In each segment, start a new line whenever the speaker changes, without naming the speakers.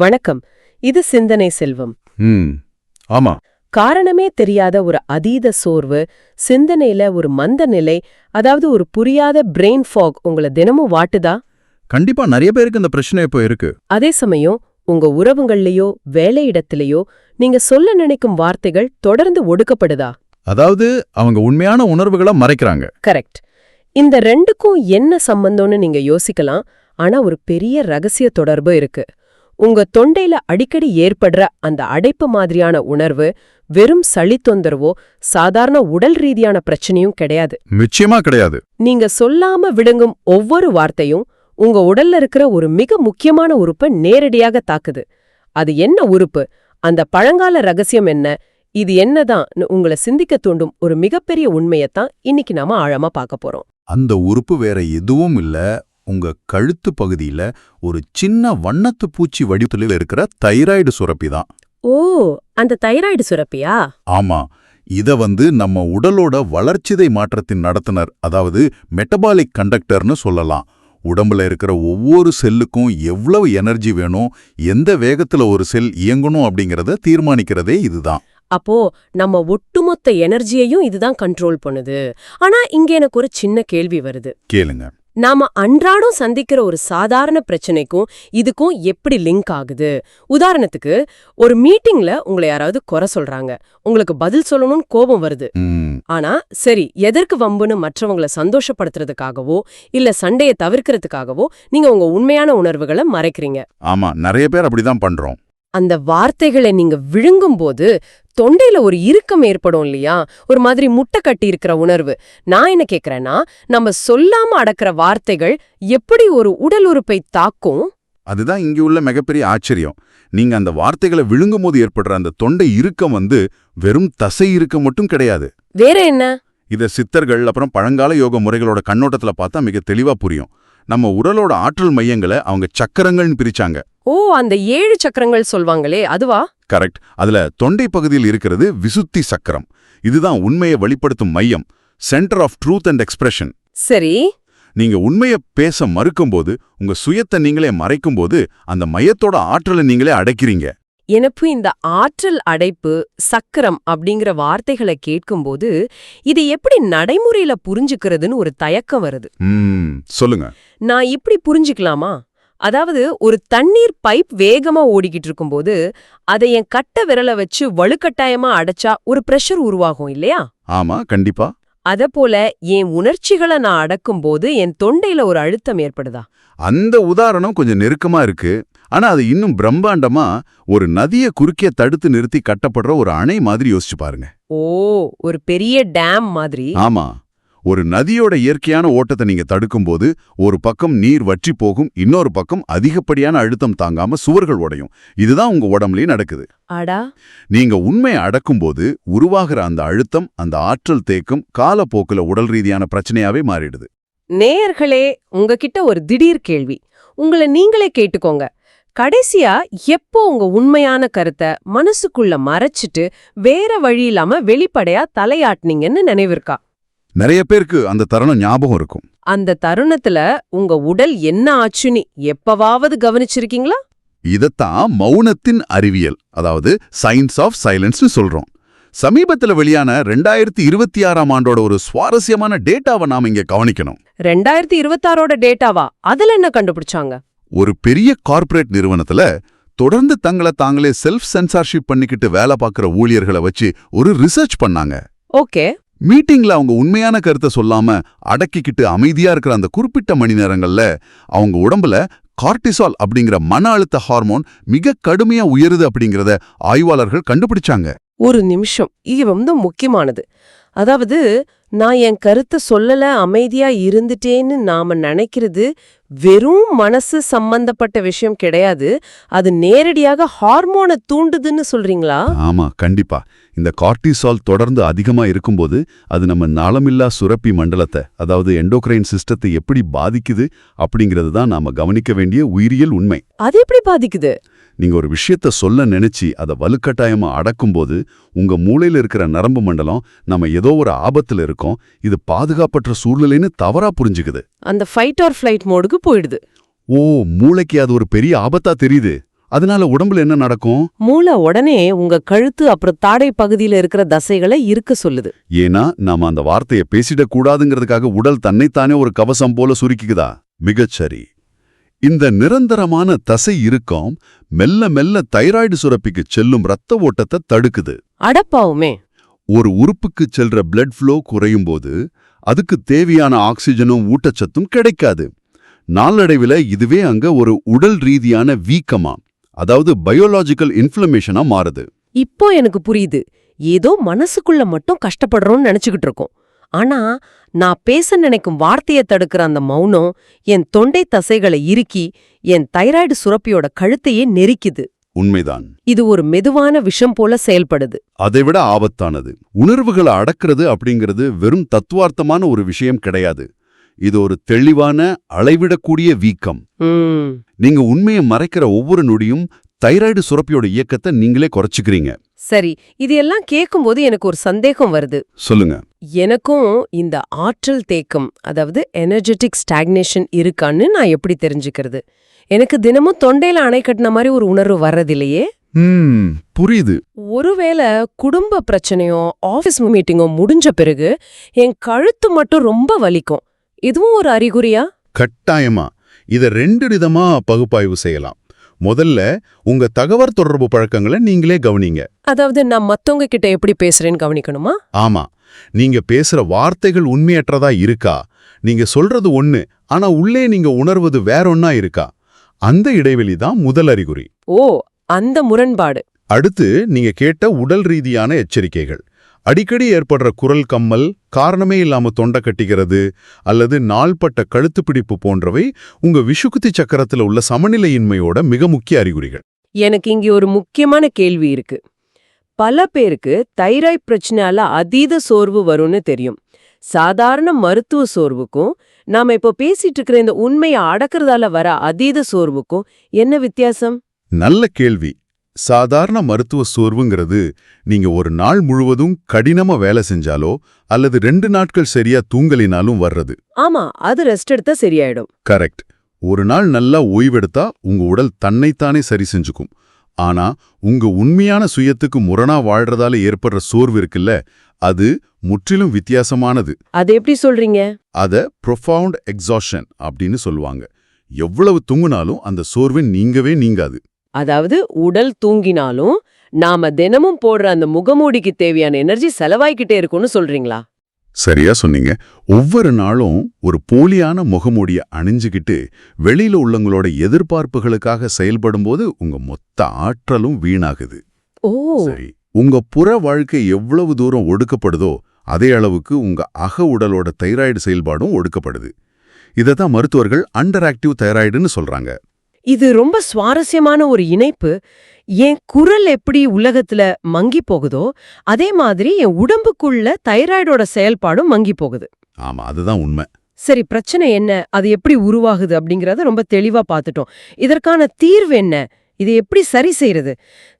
வணக்கம். இது சிந்தனை செல்வம்.
ஆமா.
காரணமே தெரியாத ஒரு அதீத சோர்வு, சிந்தனையில ஒரு மந்த நிலை, அதாவது ஒரு புரியாத பிரெயின் ஃபாக் உங்களை தினமும் வாட்டுதா?
கண்டிப்பா நிறைய பேருக்கு இந்த பிரச்சனை இப்போ இருக்கு.
அதே சமயம் உங்க உறவுகள்லயோ வேலையிடத்திலேயோ நீங்க சொல்ல நினைக்கும் வார்த்தைகள் தொடர்ந்து ஒடுக்கப்படுதா?
அதாவது அவங்க உண்மையான உணர்வுகளை மறைக்கிறாங்க.
கரெக்ட். இந்த ரெண்டுக்கும் என்ன சம்பந்தம்னு நீங்க யோசிக்கலாம். ஆனா ஒரு பெரிய ரகசிய தொடர்பு இருக்கு. உங்க தொண்டையில அடிக்கடி ஏற்படுற அந்த அடைப்பு மாதிரியான உணர்வு வெறும் சளி தொந்தரவோ சாதாரண உடல் ரீதியான பிரச்சனையும் கிடையாது.
நிச்சயமா கிடையாது.
நீங்க சொல்லாம விடுங்கும் ஒவ்வொரு வார்த்தையும் உங்க உடல்ல இருக்கிற ஒரு மிக முக்கியமான உறுப்பை நேரடியாக தாக்குது. அது என்ன உறுப்பு, அந்த பழங்கால ரகசியம் என்ன, இது என்னதான் உங்களை சிந்திக்க தூண்டும் ஒரு மிகப்பெரிய உண்மையத்தான் இன்னைக்கு நாம ஆழமா பார்க்க போறோம்.
அந்த உறுப்பு வேற எதுவும் இல்ல, உங்க கழுத்து பகுதியில ஒரு சின்ன வண்ணத்து பூச்சி வடிவத்தில் இருக்கிற தைராய்டு சுரப்பி தான்.
ஓ, அந்த தைராய்டு சுரப்பியா?
ஆமா. இத நம்ம உடலோட வளர்ச்சிதை மாற்றத்தின் நடத்துனர், அதாவது மெட்டபாலிக் கண்டக்டர்னு சொல்லலாம். உடம்புல இருக்கிற ஒவ்வொரு செல்லுக்கும் எவ்வளவு எனர்ஜி வேணும், எந்த வேகத்துல ஒரு செல் இயங்கணும் அப்படிங்கறத தீர்மானிக்கிறதே இதுதான்.
அப்போ நம்ம ஒட்டுமொத்த எனர்ஜியையும் இதுதான் கண்ட்ரோல் பண்ணுது. ஆனா இங்க எனக்கு ஒரு சின்ன கேள்வி வருது.
கேளுங்க.
நாம அன்றாடம் சந்திக்கிற ஒரு சாதாரண பிரச்சனைக்கும் இதுக்கும் எப்படி லிங்க் ஆகுது? உதாரணத்துக்கு, ஒரு மீட்டிங்ல உங்களை யாராவது குறை சொல்றாங்க, உங்களுக்கு பதில் சொல்லணும்னு கோபம் வருது. ஆனா சரி, எதற்கு வம்புன்னு மற்றவங்களை சந்தோஷப்படுத்துறதுக்காகவோ இல்ல சண்டையை தவிர்க்கிறதுக்காகவோ நீங்க உங்க உண்மையான உணர்வுகளை மறைக்கிறீங்க.
ஆமா, நிறைய பேர் அப்படிதான் பண்றோம்.
அந்த வார்த்தைகளை நீங்க விழுங்கும் போது தொண்டையில ஒரு இறுக்கம் ஏற்படும் இல்லையா? ஒரு மாதிரி முட்டை கட்டி இருக்கிற உணர்வு. நான் என்ன கேக்குறேன்னா, நம்ம சொல்லாம அடக்கிற வார்த்தைகள் எப்படி ஒரு உடல் உறுப்பை தாக்கும்?
அதுதான் இங்க உள்ள மிகப்பெரிய ஆச்சரியம். நீங்க அந்த வார்த்தைகளை விழுங்கும் போது ஏற்படுற அந்த தொண்டை இறுக்கம் வெறும் தசை இறுக்கம் மட்டும் கிடையாது.
வேற என்ன?
இத சித்தர்கள் அப்புறம் பழங்கால யோக முறைகளோட கண்ணோட்டத்துல பார்த்தா மிக தெளிவா புரியும். நம்ம உடலோட ஆற்றல் மையங்களை அவங்க சக்கரங்கள்னு பிரிச்சாங்க.
ஓ, அந்த 7 சக்கரங்கள் சொல்வாங்களே, அதுவா?
கரெக்ட். அதுல தொண்டை பகுதியில் இருக்கிறது விசுத்தி சக்கரம். இதுதான் உண்மையை வெளிப்படுத்தும் மையம், centre of truth and expression.
சரி.
நீங்க உண்மையை பேச மறுக்கும்போது, உங்க சுயத்தை நீங்களே மறைக்கும்போது, அந்த மையத்தோட ஆற்றலை நீங்களே அடைக்கிறீங்க.
எனக்கு இந்த ஆற்றல் அடைப்பு, சக்கரம் அப்படிங்கிற வார்த்தைகளை கேட்கும்போது இது எப்படி நடைமுறையில புரிஞ்சுக்கிறதுன்னு ஒரு தயக்கம் வருது.
சொல்லுங்க.
நான் இப்படி புரிஞ்சுக்கலாமா? அதாவது ஒரு தண்ணீர் பைப் வேகமா ஓடிக்கிட்டு இருக்கும்போது அதை என் கட்ட விரலை வச்சு வலுக்கட்டாயமா அடைச்சா ஒரு பிரஷர் உருவாகும் இல்லையா?
ஆமா, கண்டிப்பா.
அதப்போல என் உணர்ச்சிகளை நான் அடக்கும்போது என் தொண்டையில ஒரு அழுத்தம் ஏற்படுதா?
அந்த உதாரணம் கொஞ்சம் நெருக்கமா இருக்கு. ஆனா அது இன்னும் பிரம்மாண்டமா ஒரு நதியை குறுக்கே தடுத்து நிறுத்தி கட்டப்படுற ஒரு அணை மாதிரி யோசிச்சு பாருங்க.
ஓ, ஒரு பெரிய டேம் மாதிரி.
ஆமா. ஒரு நதியோட இயற்கையான ஓட்டத்தை நீங்க தடுக்கும்போது ஒரு பக்கம் நீர் வற்றி போகும், இன்னொரு பக்கம் அதிகப்படியான அழுத்தம் தாங்காம சுவர்கள் உடையும். இதுதான் உங்க உடம்புலயே நடக்குது.
அடா.
நீங்க உண்மையை அடக்கும்போது உருவாகிற அந்த அழுத்தம், அந்த ஆற்றல் தேக்கம் காலப்போக்குல உடல் ரீதியான பிரச்சனையாவே மாறிடுது.
நேயர்களே, உங்ககிட்ட ஒரு திடீர் கேள்வி. உங்களை நீங்களே கேட்டுக்கோங்க. கடைசியா எப்போ உங்க உண்மையான கருத்தை மனசுக்குள்ள மறைச்சிட்டு வேற வழி இல்லாம வெளிப்படையா தலையாட்டினீங்கன்னு நினைவிருக்கா?
நிறைய பேருக்கு அந்த தருணம் ஞாபகம் இருக்கும்.
அந்த தருணத்துல உங்க உடல் என்ன ஆச்சுன்னு எப்பவாவது கவனிச்சிருக்கீங்களா?
இதத்தான் மௌனத்தின் அறிவியல், அதாவது சயின்ஸ் ஆஃப் சைலன்ஸ்னு சொல்றோம். சமீபத்துல வெளியான 2026ஆம் ஆண்டோட ஒரு சுவாரஸ்யமான டேட்டாவை நாம இங்க கவனிக்கணும்.
2026ஓட டேட்டாவா? அதுல என்ன கண்டுபிடிச்சாங்க?
ஒரு பெரிய கார்ப்பரேட் நிறுவனத்துல தொடர்ந்து தங்களை தாங்களே செல்ஃப் சென்சார்ஷிப் பண்ணிக்கிட்டு வேலை பார்க்குற ஊழியர்களை வச்சு ஒரு ரிசர்ச் பண்ணாங்க.
ஓகே.
மீட்டிங்ல அவங்க உண்மையான கருத்தை சொல்லாம அடக்கிக்கிட்டு அமைதியா இருக்கிற அந்த குறிப்பிட்ட மணி நேரங்கள்ல அவங்க உடம்புல கார்டிசால் அப்படிங்கிற மன அழுத்த ஹார்மோன் மிக கடுமையா உயருது அப்படிங்கறத ஆய்வாளர்கள் கண்டுபிடிச்சாங்க.
ஒரு நிமிஷம், இது முக்கியமானது. அதாவது நான் என் கருத்தை சொல்லல, அமைதியா இருந்துட்டேன்னு நாம நினைக்கிறது வெறும் மனசு சம்பந்தப்பட்ட விஷயம் கிடையாது, அது நேரடியாக ஹார்மோனை தூண்டுதுன்னு சொல்றீங்களா?
ஆமா, கண்டிப்பா. இந்த கார்டிசால் தொடர்ந்து அதிகமா இருக்கும்போது அது நம்ம நலமில்லா சுரப்பி மண்டலத்தை, அதாவது எண்டோக்ரைன் சிஸ்டத்தை எப்படி பாதிக்குது அப்படிங்கிறது தான் நாம கவனிக்க வேண்டிய உயிரியல் உண்மை.
அது எப்படி பாதிக்குது?
நீங்க ஒரு விஷயத்த சொல்ல நினைச்சு அதை வலுக்கட்டாயமா அடக்கும்போது உங்க மூளையில இருக்கிற நரம்பு மண்டலம் நம்ம ஏதோ ஒரு ஆபத்துல இருக்கோம், இது பாதுகாப்பற்ற சூழ்நிலைன்னு தவறா புரிஞ்சுக்குது.
அந்த ஃபைட் ஆர் ஃபிளைட் மோடுக்கு போயிடுது.
ஓ, மூளைக்கு அது ஒரு பெரிய ஆபத்தா தெரியுது.
அதனால உடம்புல என்ன நடக்கும்?
மூளை உடனே உங்க கழுத்து அப்புறம் தாடை பகுதியில இருக்கிற தசைகளை இருக்க சொல்லுது.
ஏன்னா நாம அந்த வார்த்தையை பேசிடக் கூடாதுங்கிறதுக்காக உடல் தன்னைத்தானே ஒரு கவசம் போல சுருக்கிக்குதா? மிகச்சரி. இந்த நிரந்தரமான தசை இறுக்கம் மெல்ல மெல்ல தைராய்டு சுரப்பிக்கு செல்லும் இரத்த ஓட்டத்தை தடுக்குது.
அடப்பாவுமே.
ஒரு உறுப்புக்கு செல்ற பிளட் ஃப்ளோ குறையும் போது அதுக்கு தேவையான ஆக்சிஜனும் ஊட்டச்சத்தும் கிடைக்காது. நாளடைவில இதுவே அங்க ஒரு உடல் ரீதியான வீக்கமா, அதாவது பயோலாஜிக்கல் இன்ஃப்ளமேஷனா மாறுது.
இப்போ எனக்கு புரியுது. ஏதோ மனசுக்குள்ள மட்டும் கஷ்டப்படுறோம்னு நினைச்சுக்கிட்டு இருக்கோம். ஆனா நான் பேச நினைக்கும் வார்த்தையை தடுக்கிற அந்த மௌனம் என் தொண்டை தசைகளை இறுக்கி என் தைராய்டு சுரப்பியோட கழுத்தையே நெரிக்குது.
உண்மைதான்.
இது ஒரு மெதுவான விஷம் போல செயல்படுது.
அதைவிட ஆபத்தானது. உணர்வுகளை அடக்கிறது அப்படிங்கிறது வெறும் தத்துவார்த்தமான ஒரு விஷயம் கிடையாது. இது ஒரு தெளிவான, அளவிடக்கூடிய வீக்கம். நீங்க உண்மையை மறைக்கிற ஒவ்வொரு நொடியும் தைராய்டு சுரப்பியோட இயக்கத்தை நீங்களே குறைச்சிக்கிறீங்க.
சரி, இது எல்லாம் கேட்கும்போது எனக்கு ஒரு சந்தேகம் வருது.
சொல்லுங்க.
எனக்கும் இந்த ஆற்றல் தேக்கம், அதாவது எனர்ஜெட்டிக் ஸ்டாக்னேஷன் இருக்கான்னு நான் எப்படி தெரிஞ்சுக்கிறது? எனக்கு தினமும் தொண்டையில அணை கட்டின மாதிரி ஒரு உணர்வு வர்றதில்லையே.
புரியுது.
ஒருவேளை குடும்ப பிரச்சனையோ ஆபீஸ் மீட்டிங்கோ முடிஞ்ச பிறகு என் கழுத்து மட்டும் ரொம்ப வலிக்கும். இதுவும் ஒரு அறிகுறியா?
கட்டாயமா. இத 2 விதமா பகுப்பாய்வு செய்யலாம். முதல்ல உங்க தகவல் தொடர்பு பழக்கங்களை நீங்களே கவனிங்க.
அதாவது நான் மத்தவங்க கிட்ட எப்படி பேசுறேன்னு கவனிக்கணுமா?
ஆமா. நீங்க பேசுற வார்த்தைகள் உண்மையற்றதா இருக்கா? நீங்க சொல்றது ஒண்ணு, ஆனா உள்ளே நீங்க உணர்வது வேறொன்னா இருக்கா? அந்த இடைவெளி தான் முதல் அறிகுறி.
ஓ, அந்த முரண்பாடு.
அடுத்து நீங்க கேட்ட உடல் ரீதியான எச்சரிக்கைகள். அடிக்கடி ஏற்படுற குரல் கம்மல், காரணமே இல்லாம தொண்டை கட்டிக்கிறது, அல்லது நாள்பட்ட கழுத்து பிடிப்பு போன்றவை உங்க விஷுக்குத்தி சக்கரத்துல உள்ள சமநிலையின்மையோட மிக முக்கிய அறிகுறிகள்.
எனக்கு இங்கே ஒரு முக்கியமான கேள்வி இருக்கு. பல பேருக்கு தைராய்டு பிரச்சனையால அதீத சோர்வு வரும்னு தெரியும். சாதாரண மருத்துவ சோர்வுக்கும் நாம இப்போ பேசிட்டு இருக்கிற இந்த உண்மையை அடக்கிறதால வர அதீத சோர்வுக்கும் என்ன வித்தியாசம்?
நல்ல கேள்வி. சாதாரண மருத்துவ சோர்வுங்கிறது நீங்க ஒரு நாள் முழுவதும் கடினமா வேலை செஞ்சாலோ அல்லது 2 நாட்கள் சரியா தூங்கலினாலும் வர்றது.
ஆமா, அது ரெஸ்ட் எடுத்தா சரியாயிடும்.
கரெக்ட். ஒரு நாள் நல்லா ஓய்வெடுத்தா உங்க உடல் தன்னைத்தானே சரி செஞ்சுக்கும். ஆனா உங்க உண்மையான சுயத்துக்கு முரணா வாழ்றதால ஏற்படுற சோர்வு இருக்குல்ல, அது முற்றிலும் வித்தியாசமானது.
அது எப்படி சொல்றீங்க?
அத ப்ரொஃபவுண்ட் எக்ஸாஷன் அப்படின்னு சொல்லுவாங்க. எவ்வளவு தூங்குனாலும் அந்த சோர்வு நீங்கவே நீங்காது.
அதாவது உடல் தூங்கினாலும் நாம தினமும் போடுற அந்த முகமூடிக்கு தேவையான எனர்ஜி செலவாய்க்கிட்டே இருக்கும்னு சொல்றீங்களா?
சரியா சொன்னீங்க. ஒவ்வொரு நாளும் ஒரு போலியான முகமூடிய அணிஞ்சுக்கிட்டு வெளியில உள்ளவங்களோட எதிர்பார்ப்புகளுக்காக செயல்படும்போது உங்க மொத்த ஆற்றலும் வீணாகுது.
ஓ,
சரி, உங்க புற வாழ்க்கை எவ்வளவு தூரம் ஒடுக்கப்படுதோ அதே அளவுக்கு உங்க அக உடலோட தைராய்டு செயல்பாடும் ஒடுக்கப்படுது. இதத்தான் மருத்துவர்கள் அண்டர் ஆக்டிவ் தைராய்டுன்னு சொல்றாங்க.
இது ரொம்ப சுவாரஸ்யமான ஒரு இணைப்பு. என் குரல் எப்படி உலகத்துல மங்கி போகுதோ அதே மாதிரி என் உடம்புக்குள்ள தைராய்டோட செயல்பாடும் மங்கி போகுது.
ஆமா, அதுதான் உண்மை.
சரி, பிரச்சனை என்ன, அது எப்படி உருவாகுது அப்படிங்கறத ரொம்ப தெளிவா பார்த்துட்டோம். இதற்கான தீர்வு என்ன? இதை எப்படி சரி செய்யறது?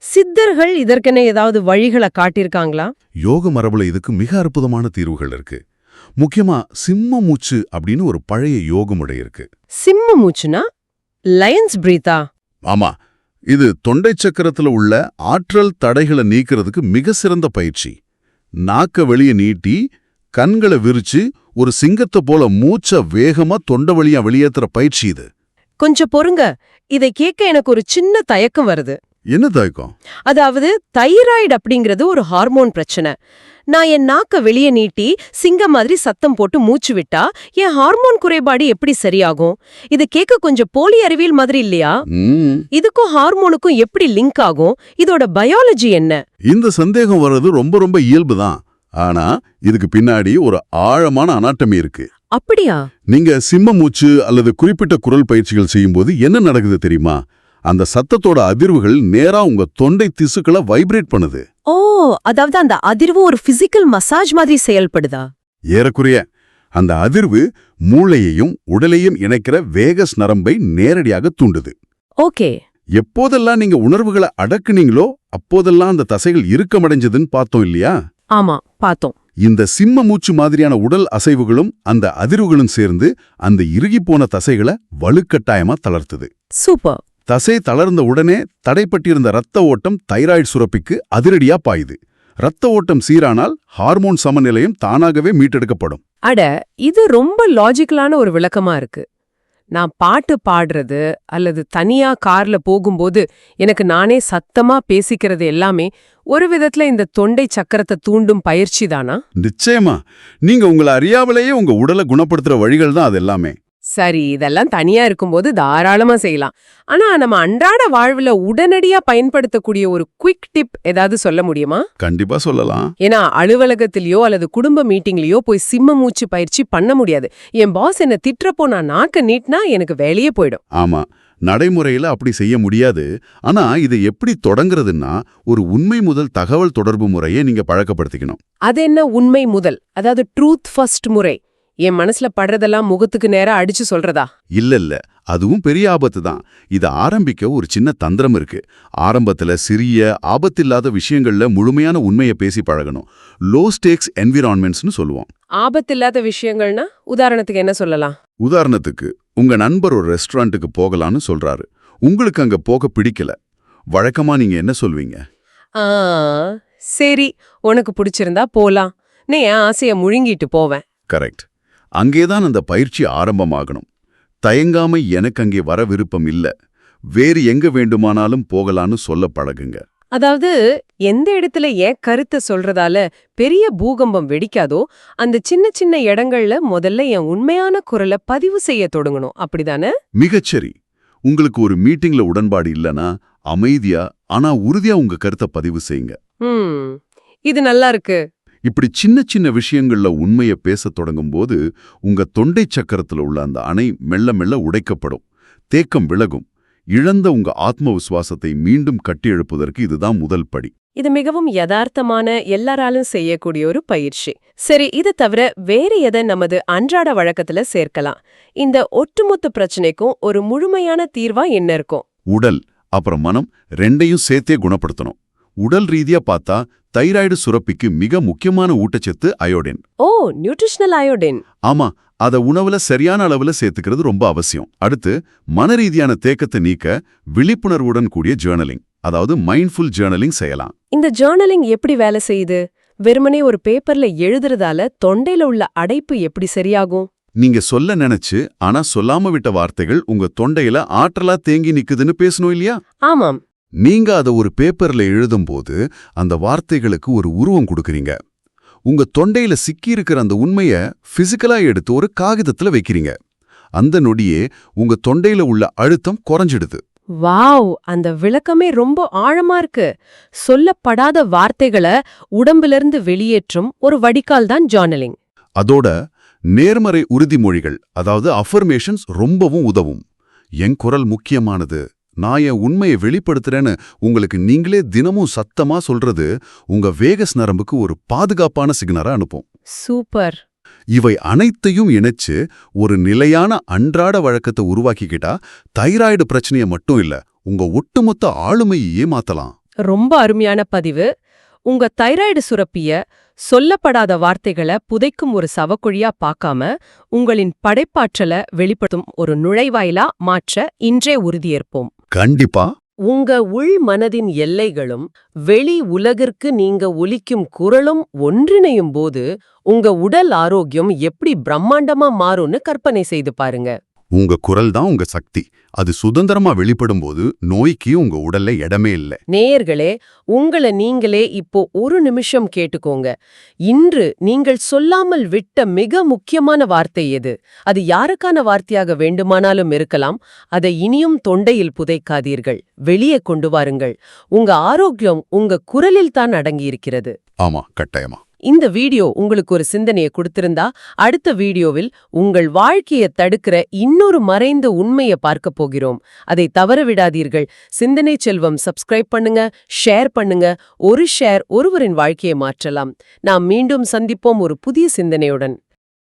சித்தர்கள் இதற்கென ஏதாவது வழிகளை காட்டியிருக்காங்களா?
யோக மரபுல இதுக்கு மிக அற்புதமான தீர்வுகள் இருக்கு. முக்கியமா சிம்ம மூச்சு அப்படின்னு ஒரு பழைய யோக முறை இருக்கு.
சிம்ம மூச்சுனா லயன்ஸ் பிரீத்தா?
ஆமா, இது தொண்டை சக்கரத்துல உள்ள ஆற்றல் தடைகளை நீக்கிறதுக்கு மிக சிறந்த பயிற்சி. நாக்க வெளிய நீட்டி கண்களை விரிச்சு ஒரு சிங்கத்தை போல மூச்ச வேகமா தொண்டை வழியா வெளியேற்றுற பயிற்சி இது.
கொஞ்சம் பொறுங்க, இதை கேட்க எனக்கு ஒரு சின்ன தயக்கம் வருது.
என்ன தயக்கம்?
அதாவது தைராய்டு அப்படிங்கிறது ஒரு ஹார்மோன் பிரச்சனை. நான் என் நாக்க வெளியே நீட்டி சிங்கம் மாதிரி சத்தம் போட்டு மூச்சு விட்டா என் ஹார்மோன் குறைபாடு எப்படி சரியாகும்? இது கேட்க கொஞ்சம் போலி அறிவியல் மாதிரி இல்லையா? இதுக்கும் ஹார்மோனுக்கும் எப்படி லிங்க் ஆகும்? இதோட பயாலஜி என்ன?
இந்த சந்தேகம் வர்றது ரொம்ப ரொம்ப இயல்புதான். ஆனா இதுக்கு பின்னாடி ஒரு ஆழமான அனாட்டமி இருக்கு.
அப்படியா?
நீங்க சிம்ம மூச்சு அல்லது குறிப்பிட்ட குரல் பயிற்சிகள் செய்யும்போது என்ன நடக்குது தெரியுமா? அந்த சத்தத்தோட அதிர்வுகள் நேரா உங்க தொண்டை திசுக்களை வைப்ரேட் பண்ணுது.
ஓ, அதாவது அந்த அதிர்வு ஒரு பிசிக்கல் மசாஜ் மாதிரி செயல்படுதா?
ஏறக்குறைய. அந்த அதிர்வு மூளையையும் உடலையும் இணைக்கிற வேகஸ் நரம்பை நேரடியாக தூண்டுது.
ஓகே.
எப்போதெல்லாம் நீங்க உணர்வுகளை அடக்குனீங்களோ அப்போதெல்லாம் அந்த தசைகள் இறுக்கமடைஞ்சதுன்னு பார்த்தோம் இல்லையா?
ஆமா, பார்த்தோம்.
இந்த சிம்ம மூச்சு மாதிரியான உடல் அசைவுகளும் அந்த அதிர்வுகளும் சேர்ந்து அந்த இறுகிப்போன தசைகளை வலுக்கட்டாயமா தளர்த்துது.
சூப்பர்.
தசை தளர்ந்த உடனே தடைப்பட்டிருந்த இரத்த ஓட்டம் தைராய்டு சுரப்பிக்கு அதிரடியா பாயுது. இரத்த ஓட்டம் சீரானால் ஹார்மோன் சமநிலையும் தானாகவே மீட்டெடுக்கப்படும்.
அட, இது ரொம்ப லாஜிக்கலான ஒரு விளக்கமா இருக்கு. நான் பாட்டு பாடுறது அல்லது தனியா கார்ல போகும்போது எனக்கு நானே சத்தமா பேசிக்கிறது எல்லாமே ஒரு விதத்துல இந்த தொண்டை சக்கரத்தை தூண்டும் பயிற்சி தானா?
நிச்சயமா. நீங்க உங்களை அறியாமலேயே உங்க உடலை குணப்படுத்துற வழிகள் தான் அது எல்லாமே.
சரி, இதெல்லாம் தனியா இருக்கும்போது தாராளமா செய்யலாம். ஆனா நம்ம அன்றாட வாழ்வுல உடனடியா பயன்படுத்தக்கூடிய ஒரு குவிக் டிப் ஏதாவது சொல்ல முடியுமா?
கண்டிப்பா சொல்லலாம்.
ஏன்னா அலுவலகத்திலயோ அல்லது குடும்ப மீட்டிங்லயோ போய் சிம்ம மூச்சு பயிற்சி பண்ண முடியாது. என் பாஸ் என்ன திட்டுறப்போ நான் நாக்க நீட்டினா எனக்கு வேலையே போயிடும்.
ஆமா, நடைமுறையில அப்படி செய்ய முடியாது. ஆனா இதை எப்படி தொடங்குறதுன்னா, ஒரு உண்மை முதல் தகவல் தொடர்பு முறையை நீங்க பழக்கப்படுத்திக்கணும்.
அது என்ன உண்மை முதல், அதாவது ட்ரூத் ஃபர்ஸ்ட் முறை? என் மனசுல படுறதெல்லாம் முகத்துக்கு நேரா அடிச்சு சொல்றதா?
இல்ல, அதுவும் பெரிய ஆபத்து தான். இதை ஆரம்பிக்க ஒரு சின்ன தந்திரம் இருக்கு. ஆரம்பத்துல சிறிய ஆபத்தில்லாத விஷயங்கள்ல முழுமையான உண்மையை பேசி பழகணும். லோ ஸ்டேக்ஸ் என்விரான்மெண்ட்ஸ்னு சொல்லுவோம்.
ஆபத்தில்லாத விஷயங்கள்னா உதாரணத்துக்கு என்ன சொல்லலாம்?
உதாரணத்துக்கு, உங்க நண்பர் ஒரு ரெஸ்டாரண்ட்டுக்கு போகலான்னு சொல்றாரு. உங்களுக்கு அங்க போக பிடிக்கல. வழக்கமா நீங்க என்ன சொல்வீங்க?
ஆ, சரி, உனக்கு பிடிச்சிருந்தா போலாம். நான் என் ஆசைய முழுங்கிட்டு போவேன்.
கரெக்ட். அங்கேதான் அந்த பயிற்சி ஆரம்பமாகணும். தயங்காம எனக்கு அங்கே வர விருப்பம் இல்ல, வேறு எங்க வேண்டுமானாலும் போகலான்னு சொல்ல பழகுங்க.
அதாவது எந்த இடத்துல என் கருத்தை சொல்றதால பெரிய பூகம்பம் வெடிக்காதோ அந்த சின்ன சின்ன இடங்கள்ல முதல்ல என் உண்மையான குரலை பதிவு செய்ய தொடங்கணும். அப்படிதானே?
மிகச்சரி. உங்களுக்கு ஒரு மீட்டிங்ல உடன்பாடு இல்லனா அமைதியா ஆனா உறுதியா உங்க கருத்தை பதிவு செய்யுங்க.
இது நல்லா இருக்கு.
இப்படி சின்ன சின்ன விஷயங்கள்ல உண்மையை பேசத் தொடங்கும்போது உங்க தொண்டை சக்கரத்துல உள்ள அந்த அணை மெல்ல மெல்ல உடைக்கப்படும். தேக்கம் விலகும். இழந்த உங்க ஆத்ம விசுவாசத்தை மீண்டும் கட்டியெழுப்பதற்கு இதுதான் முதல் படி.
இது மிகவும் யதார்த்தமான, எல்லாராலும் செய்யக்கூடிய ஒரு பயிற்சி. சரி, இது தவிர வேற எதை நமது அன்றாட வழக்கத்துல சேர்க்கலாம்? இந்த ஒட்டுமொத்த பிரச்சனைக்கும் ஒரு முழுமையான தீர்வா என்ன இருக்கும்?
உடல் அப்புறம் மனம் ரெண்டையும் சேர்த்தே குணப்படுத்தணும். உடல் ரீதியா பார்த்தா தைராய்டு சுரப்பிக்கு மிக முக்கியமான ஊட்டச்சத்து அயோடின்.
ஓ, நியூட்ரிஷனல் அயோடின்.
ஆமா, அத உணவுல சரியான அளவுல சேர்த்துக்கிறது ரொம்ப அவசியம். அடுத்து மனரீதியான தேக்கத்தை நீக்க விழிப்புணர்வுடன் கூடிய ஜேர்னலிங், அதாவது மைண்ட்ஃபுல் ஜேர்னலிங் செய்யலாம்.
இந்த ஜேர்னலிங் எப்படி வேலை செய்யுது? வெறுமனே ஒரு பேப்பர்ல எழுதுறதால தொண்டையில உள்ள அடைப்பு எப்படி சரியாகும்?
நீங்க சொல்ல நினைச்சு ஆனா சொல்லாம விட்ட வார்த்தைகள் உங்க தொண்டையில ஆற்றலா தேங்கி நிக்குதுன்னு பேசணும் இல்லையா?
ஆமாம்.
நீங்க அதை ஒரு பேப்பர்ல எழுதும்போது அந்த வார்த்தைகளுக்கு ஒரு உருவம் கொடுக்கறீங்க. உங்க தொண்டையில சிக்கியிருக்கிற அந்த உண்மைய பிசிக்கலா எடுத்து ஒரு காகிதத்துல வைக்கிறீங்க. அந்த நொடியே உங்க தொண்டையில உள்ள அழுத்தம் குறைஞ்சிடுது.
வாவ், அந்த விளக்கமே ரொம்ப ஆழமா இருக்கு. சொல்லப்படாத வார்த்தைகளை உடம்பிலிருந்து வெளியேற்றும் ஒரு வடிகால் தான் ஜர்னலிங்.
அதோட நேர்மறை உறுதிமொழிகள், அதாவது அஃபர்மேஷன்ஸ் ரொம்பவும் உதவும். என் குரல் முக்கியமானது, நான் என் உண்மையை வெளிப்படுத்துறேன்னு உங்களுக்கு நீங்களே தினமும் சத்தமா சொல்றது உங்க வேகஸ் நரம்புக்கு ஒரு பாதுகாப்பான சிக்னலா அனுப்பும்.
சூப்பர்.
இவை அனைத்தையும் இணைச்சு ஒரு நிலையான அன்றாட வழக்கத்தை உருவாக்கிக்கிட்டா தைராய்டு பிரச்சனையை மட்டும் இல்ல, உங்க ஒட்டுமொத்த ஆளுமையே மாத்தலாம்.
ரொம்ப அருமையான பதிவு. உங்க தைராய்டு சுரப்பிய சொல்லப்படாத வார்த்தைகளை புதைக்கும் ஒரு சவக்குழியா பார்க்காம உங்களின் படைப்பாற்றலை வெளிப்படுத்தும் ஒரு நுழைவாயிலா மாற்ற இன்றே உறுதியேற்போம்.
கண்டிப்பா.
உங்க உள் மனதின் எல்லைகளும் வெளி உலகிற்கு நீங்க ஒலிக்கும் குரலும் ஒன்றிணையும் போது உங்க உடல் ஆரோக்கியம் எப்படி பிரம்மாண்டமா மாறும்னு கற்பனை செய்து பாருங்க.
உங்க குரல் தான் உங்க சக்தி. அது சுதந்திரமா வெளிப்படும்போது நோய்க்கு உங்க உடல்ல இடமே இல்ல.
நேயர்களே, உங்களை நீங்களே இப்போ ஒரு நிமிஷம் கேட்டுக்கோங்க. இன்று நீங்கள் சொல்லாமல் விட்ட மிக முக்கியமான வார்த்தை எது? அது யாருக்கான வார்த்தையாக வேண்டுமானாலும் இருக்கலாம். அதை இனியும் தொண்டையில் புதைக்காதீர்கள், வெளியே கொண்டு வாருங்கள். உங்க ஆரோக்கியம் உங்க குரலில் தான் அடங்கியிருக்கிறது.
ஆமா, கட்டாயமா.
இந்த வீடியோ உங்களுக்கு ஒரு சிந்தனையை கொடுத்திருந்தா அடுத்த வீடியோவில் உங்கள் வாழ்க்கையை தடுக்கிற இன்னொரு மறைந்த உண்மையை பார்க்க போகிறோம். அதை தவற விடாதீர்கள். சிந்தனை செல்வம் சப்ஸ்கிரைப் பண்ணுங்க, ஷேர் பண்ணுங்க. ஒரு ஷேர் ஒருவரின் வாழ்க்கையை மாற்றலாம். நாம் மீண்டும் சந்திப்போம் ஒரு புதிய சிந்தனையுடன்.